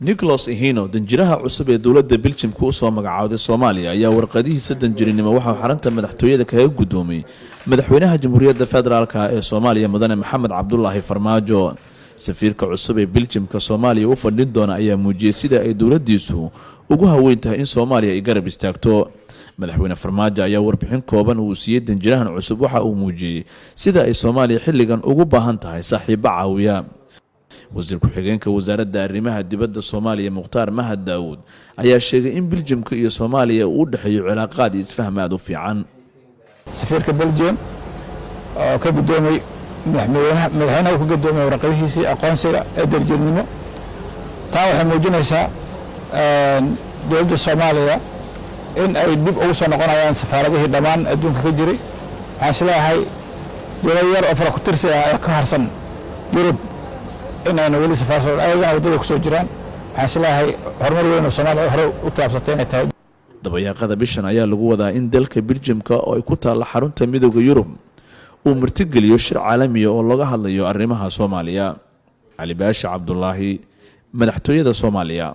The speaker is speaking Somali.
Nicholas Ihino danjiraha cusub ee dowladda Belgium ku soo magacaawday Soomaaliya ayaa warqadihiisa danjirinimo waxa xarunta madaxtooyada kaga gudoomay madaxweynaha Jamhuuriyadda Federaalka ee Soomaaliya Mudane Maxamed Cabdullaahi Farmaajo. safiirka cusub ee Belgium ka Soomaaliya u fadhin doona ayaa muujiyay sida ay dowladdiisu ugu haweyn tahay in Soomaaliya ay garab istaagto. madaxweyne Farmaajo ayaa warbixin kooban uu siiyay danjirahan cusub waxa uu muujiyay sida ay Soomaaliya xilligan ugu baahan tahay saaxiibo caawiya. wasiir ku-xigeenka wasaaradda arrimaha dibadda Soomaaliya Mukhtaar Mahad Daawud ayaa sheegay in Belgiumka iyo Soomaaliya uu dhaxeeyo cilaaqaad isfaham aad u fiican. safiirka Belgium oo ka gudoomay madaxweynaha ku gudoomay warqadihiisii aqoonsiga ee darajadnimo taa waxay muujinaysaa dowladda Soomaaliya in ay dib ugu soo noqonayaan safaaradihii dhammaan adduunka ka jiray. waxaan isleeyahay dowlad yar oo fara ku tirsi ah ka harsan Yurub in ayna weli safaarado ayagana wadada ku soo jiraan. waxaan isleeyahay horumar weyn oo Soomaaliya hore u taabsatay inay tahay. dabayaaqada bishan ayaa lagu wadaa in dalka Belgiumka oo ay ku taal xarunta midowga Yurub uu martigeliyo shir caalami ah oo laga hadlayo arrimaha Soomaaliya. Ali Baashi Cabdullaahi, madaxtooyada Soomaaliya.